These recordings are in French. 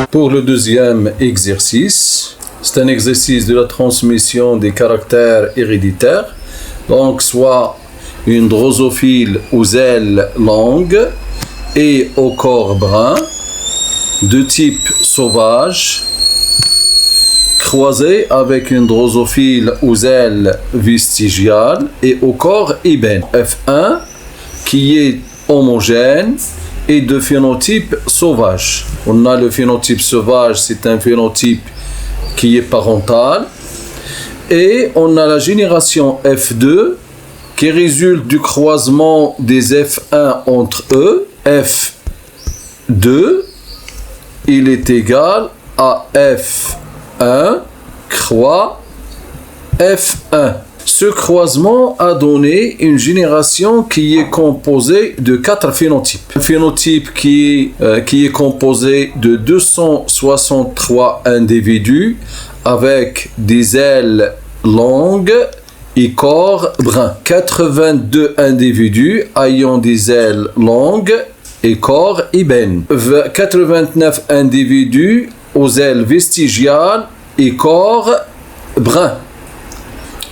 Pour le deuxième exercice, c'est un exercice de la transmission des caractères héréditaires. Donc, soit une drosophile aux ailes longues et au corps brun, de type sauvage, croisée avec une drosophile aux ailes vestigiales et au corps ébène. F1 qui est homogène et de phénotype sauvage. On a le phénotype sauvage, c'est un phénotype qui est parental. Et on a la génération F2 qui résulte du croisement des F1 entre eux. F2, il est égal à F1 croix F1. Ce croisement a donné une génération qui est composée de 4 phénotypes. Un phénotype qui est composé de 263 individus avec des ailes longues et corps brun. 82 individus ayant des ailes longues et corps ébène. 89 individus aux ailes vestigiales et corps brun.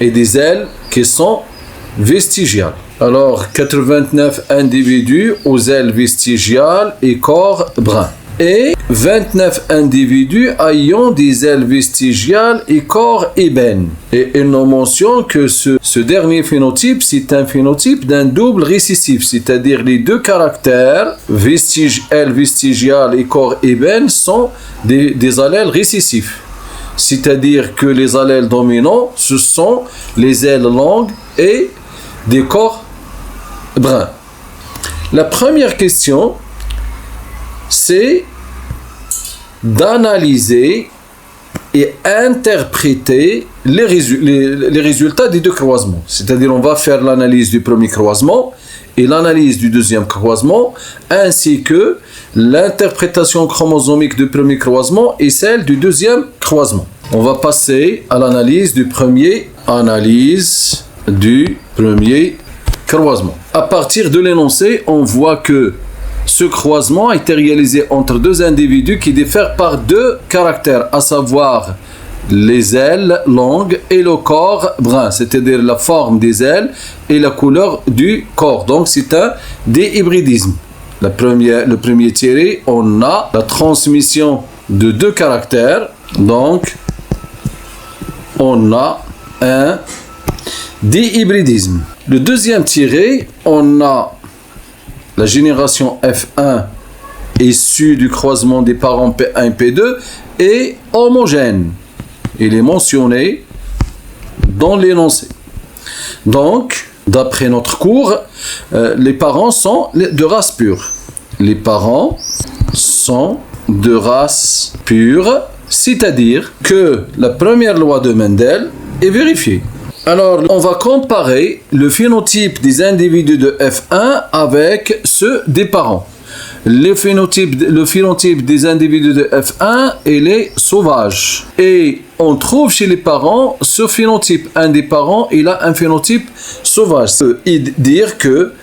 Et des ailes qui sont vestigiales. Alors, 89 individus aux ailes vestigiales et corps brun. Et 29 individus ayant des ailes vestigiales et corps ébène. Et il nous mentionne que ce dernier phénotype, c'est un phénotype d'un double récessif, c'est-à-dire les deux caractères, ailes vestigiales et corps ébène, sont des allèles récessifs. C'est-à-dire que les allèles dominants, ce sont les ailes longues et des corps bruns. La première question, c'est d'analyser et interpréter les résultats des deux croisements. C'est-à-dire on va faire l'analyse du premier croisement et l'analyse du deuxième croisement, ainsi que l'interprétation chromosomique du premier croisement et celle du deuxième croisement. On va passer à l'analyse du premier croisement. À partir de l'énoncé, on voit que ce croisement a été réalisé entre deux individus qui diffèrent par deux caractères, à savoir les ailes longues et le corps brun, c'est-à-dire la forme des ailes et la couleur du corps. Donc c'est un déhybridisme. Le premier tiré, on a la transmission de deux caractères, donc on a un déhybridisme. Le deuxième tiré, on a la génération F1 issue du croisement des parents P1 et P2 est homogène. Il est mentionné dans l'énoncé. Donc, d'après notre cours, les parents sont de race pure. Les parents sont de race pure, c'est-à-dire que la première loi de Mendel est vérifiée. Alors, on va comparer le phénotype des individus de F1 avec ceux des parents. Le phénotype des individus de F1, il est sauvage. Et on trouve chez les parents ce phénotype. Un des parents, il a un phénotype sauvage. Ça veut dire que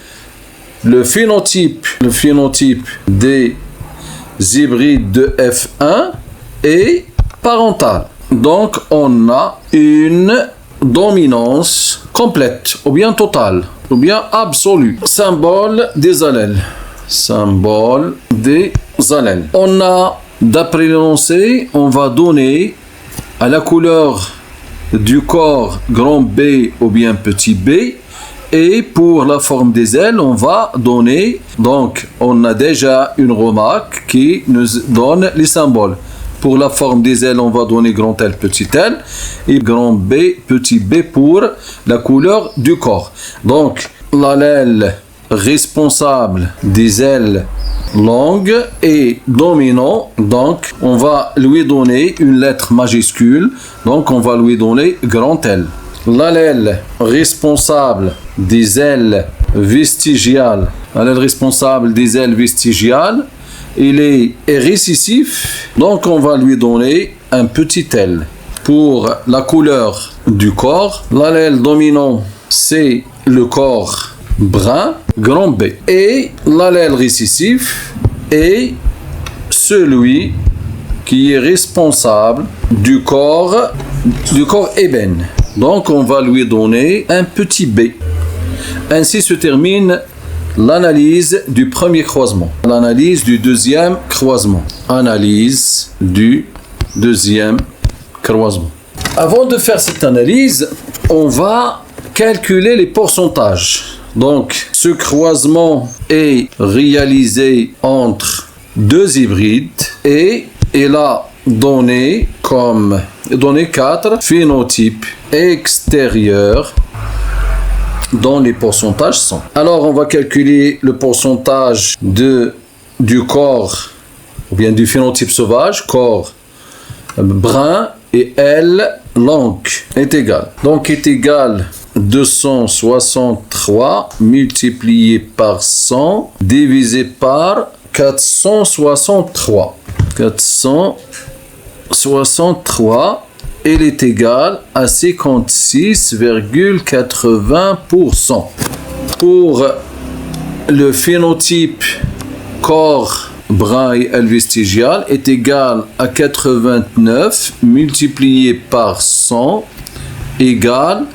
le phénotype des hybrides de F1 est parental. Donc, on a une dominance complète, ou bien totale, ou bien absolue. Symbole des allèles. Symbole des allèles. On a, d'après l'énoncé, on va donner à la couleur du corps grand B ou bien petit b, et pour la forme des ailes, on va donner, donc on a déjà une remarque qui nous donne les symboles. Pour la forme des ailes, on va donner grand L, petit l, et grand B, petit b pour la couleur du corps. Donc, l'allèle responsable des ailes longues et dominant, donc on va lui donner une lettre majuscule, donc on va lui donner grand L. L'allèle responsable des ailes vestigiales, il est récessif, donc on va lui donner un petit L. Pour la couleur du corps, l'allèle dominant, c'est le corps brun, grand B. Et l'allèle récessif est celui qui est responsable du corps ébène. Donc on va lui donner un petit b. Ainsi se termine l'analyse du premier croisement. L'analyse du deuxième croisement. Analyse du deuxième croisement. Avant de faire cette analyse, on va calculer les pourcentages. Donc, ce croisement est réalisé entre deux hybrides et il a donné 4 phénotypes extérieurs dont les pourcentages sont. Alors, on va calculer le pourcentage du corps, ou bien du phénotype sauvage, corps brun, et L longue est égal. Donc, est égal 263 multiplié par 100 divisé par 463. 463, il est égal à 56,80%. Pour le phénotype corps brun et L vestigial est égal à 89 multiplié par 100 égal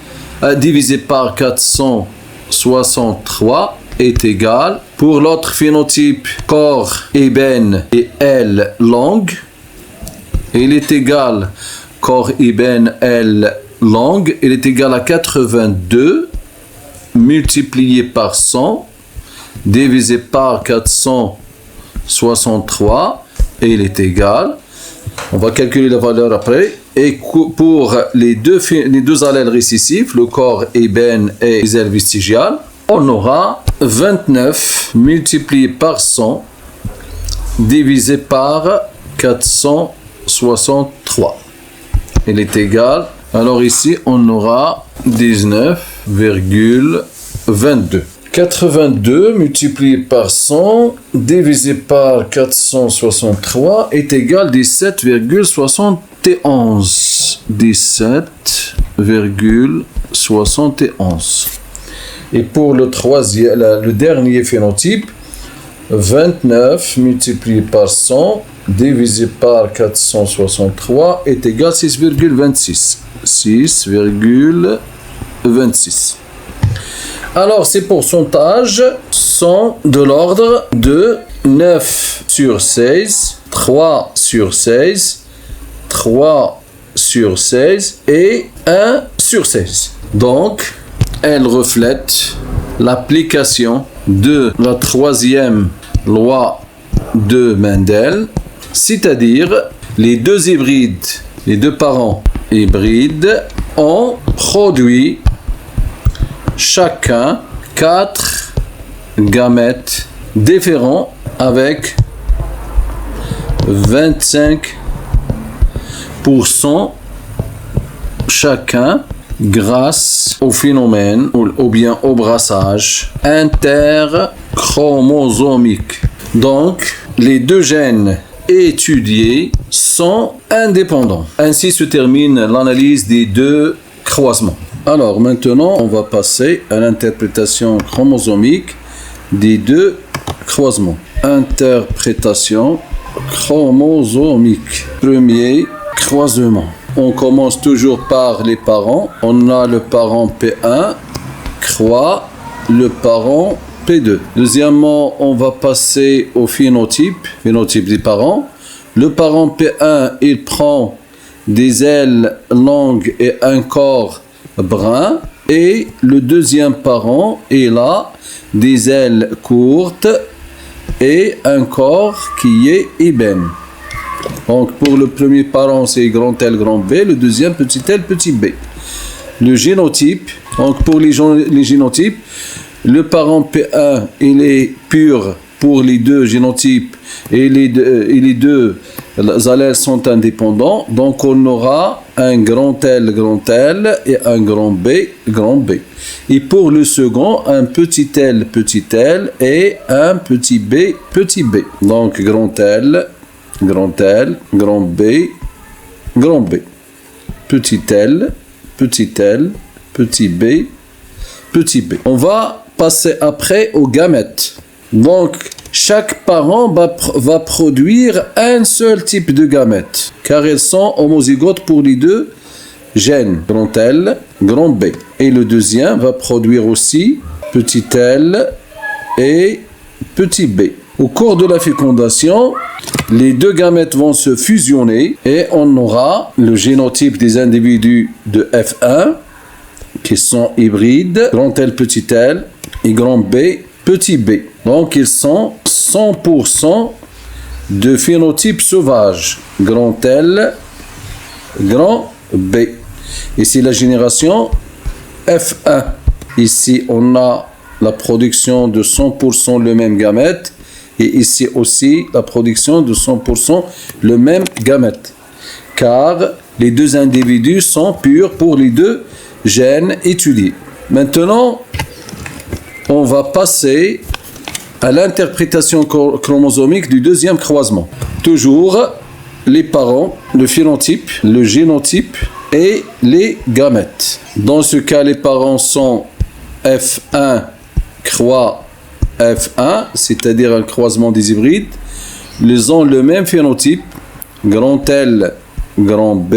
divisé par 463 est égal. Pour l'autre phénotype corps ébène et L longue, il est égal corps ébène L longue, il est égal à 82 multiplié par 100 divisé par 463 et il est égal. On va calculer la valeur après. Et pour les deux allèles récessifs, le corps ébène et les ailes vestigiales, on aura 29 multiplié par 100 divisé par 463. Il est égal. Alors ici, on aura 19,22. 82 multiplié par 100 divisé par 463 est égal à 17,71. 17,71. Et pour le dernier phénotype, 29 multiplié par 100 divisé par 463 est égal à 6,26. 6,26. Alors, ces pourcentages sont de l'ordre de 9 sur 16, 3 sur 16, 3 sur 16 et 1 sur 16. Donc, elles reflètent l'application de la troisième loi de Mendel, c'est-à-dire les deux hybrides, les deux parents hybrides ont produit chacun 4 gamètes différents avec 25% chacun grâce au phénomène ou bien au brassage interchromosomique. Donc, les deux gènes étudiés sont indépendants. Ainsi se termine l'analyse des deux croisements. Alors maintenant, on va passer à l'interprétation chromosomique des deux croisements. Interprétation chromosomique. Premier croisement. On commence toujours par les parents. On a le parent P1 croît le parent P2. Deuxièmement, on va passer au phénotype des parents. Le parent P1, il prend des ailes longues et un corps brun, et le deuxième parent il a des ailes courtes et un corps qui est ébène. Donc pour le premier parent c'est grand L grand B, le deuxième petit L petit b. Le génotype, donc pour les génotypes, le parent P1 il est pur pour les deux génotypes et les deux allèles sont indépendants, donc on aura un grand L et un grand B. Et pour le second, un petit L et un petit B. Donc grand L, grand B. Petit L, petit B. On va passer après aux gamètes. Donc, chaque parent va produire un seul type de gamète, car elles sont homozygotes pour les deux gènes, grand L, grand B. Et le deuxième va produire aussi petit L et petit B. Au cours de la fécondation, les deux gamètes vont se fusionner et on aura le génotype des individus de F1 qui sont hybrides, grand L, petit L et grand B, petit b. Donc ils sont 100% de phénotype sauvage, grand L, grand B. Ici la génération F1. Ici on a la production de 100% le même gamète. Et ici aussi, la production de 100% le même gamète. Car les deux individus sont purs pour les deux gènes étudiés. Maintenant, on va passer à l'interprétation chromosomique du deuxième croisement. Toujours les parents, le phénotype, le génotype et les gamètes. Dans ce cas, les parents sont F1 croix F1, c'est-à-dire un croisement des hybrides. Ils ont le même phénotype, grand L, grand B,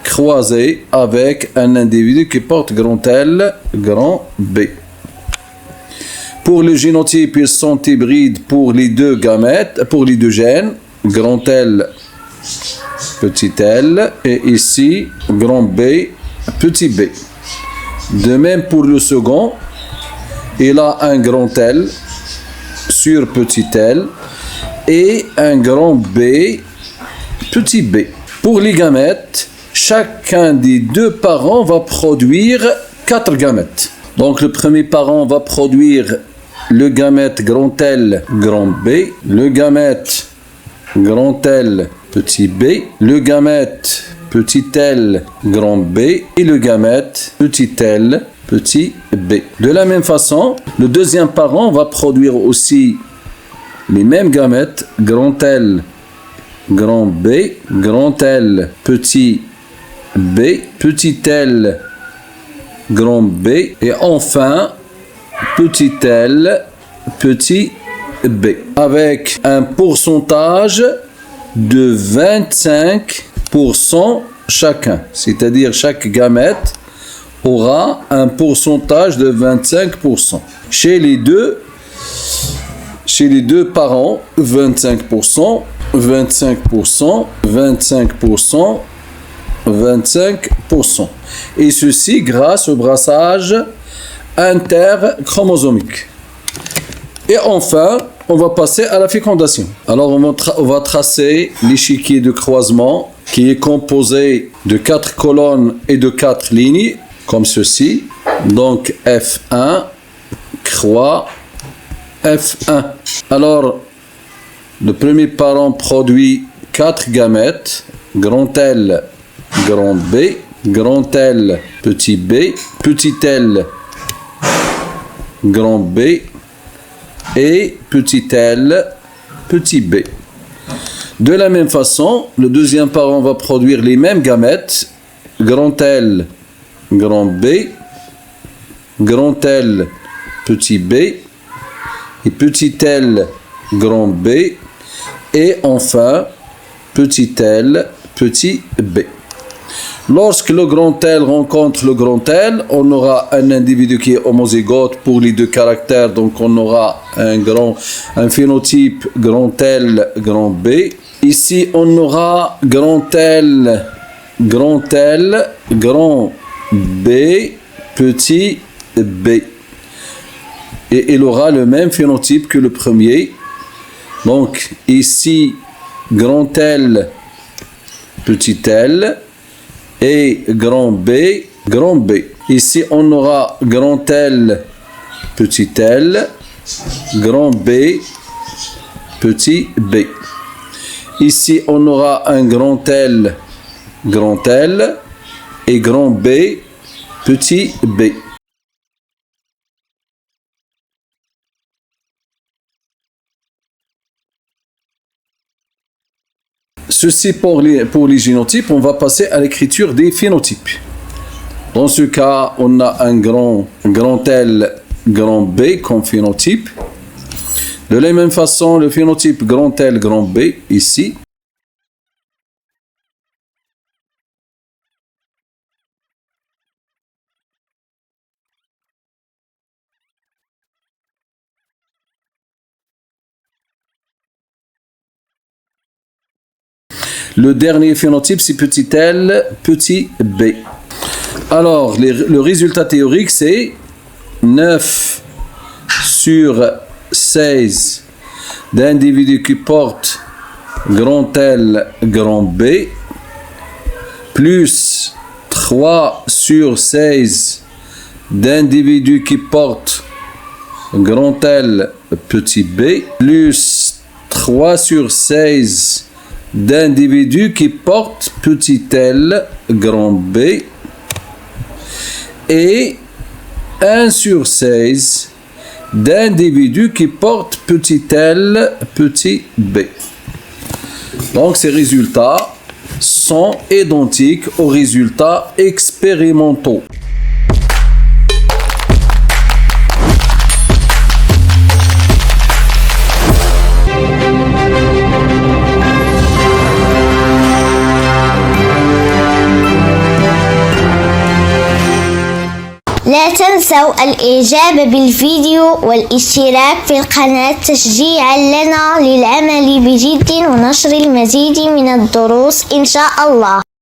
croisé avec un individu qui porte grand L, grand B. Pour le génotype, ils sont hybrides pour les deux gamètes, pour les deux gènes, grand L, petit l, et ici, grand B, petit b. De même pour le second, il a un grand L sur petit l et un grand B, petit b. Pour les gamètes, chacun des deux parents va produire 4 gamètes. Donc le premier parent va produire le gamète grand L, grand B, le gamète grand L, petit b, le gamète petit l, grand B et le gamète petit l, petit b. De la même façon, le deuxième parent va produire aussi les mêmes gamètes, grand L, grand B, grand L, petit b, petit l, grand B et enfin petit l, petit b. Avec un pourcentage de 25% chacun, c'est-à-dire chaque gamète aura un pourcentage de 25%. Chez les deux parents, 25%, 25%, 25%, 25%. Et ceci grâce au brassage interchromosomique. Et enfin, on va passer à la fécondation. Alors, on va tracer l'échiquier de croisement qui est composé de 4 colonnes et de 4 lignes, comme ceci. Donc, F1, croix, F1. Alors, le premier parent produit 4 gamètes, grand L, grand B, grand L, petit b, petit l, grand B, et petit l, petit b. De la même façon, le deuxième parent va produire les mêmes gamètes, grand L, grand B, grand L, petit b, et petit l, grand B, et enfin, petit l, petit b. Lorsque le grand L rencontre le grand L, on aura un individu qui est homozygote pour les deux caractères, donc on aura un phénotype grand L, grand B. Ici, on aura grand L, grand L, grand B, petit b. Et il aura le même phénotype que le premier. Donc ici, grand L, petit l, et grand B, grand B. Ici, on aura grand L, petit l, grand B, petit b. Ici, on aura un grand L, et grand B, petit b. Ceci pour les génotypes. On va passer à l'écriture des phénotypes. Dans ce cas, on a un grand L, grand B comme phénotype. De la même façon, le phénotype grand L, grand B, ici. Le dernier phénotype, c'est petit l, petit b. Alors, le résultat théorique, c'est 9 sur 16 d'individus qui portent grand L, grand B, plus 3 sur 16 d'individus qui portent grand L, petit b, plus 3 sur 16 d'individus qui portent petit l, grand B, et 1 sur 16 d'individus qui portent petit l, petit b. Donc ces résultats sont identiques aux résultats expérimentaux. لا تنسوا الإعجاب بالفيديو والاشتراك في القناة تشجيعا لنا للعمل بجد ونشر المزيد من الدروس إن شاء الله.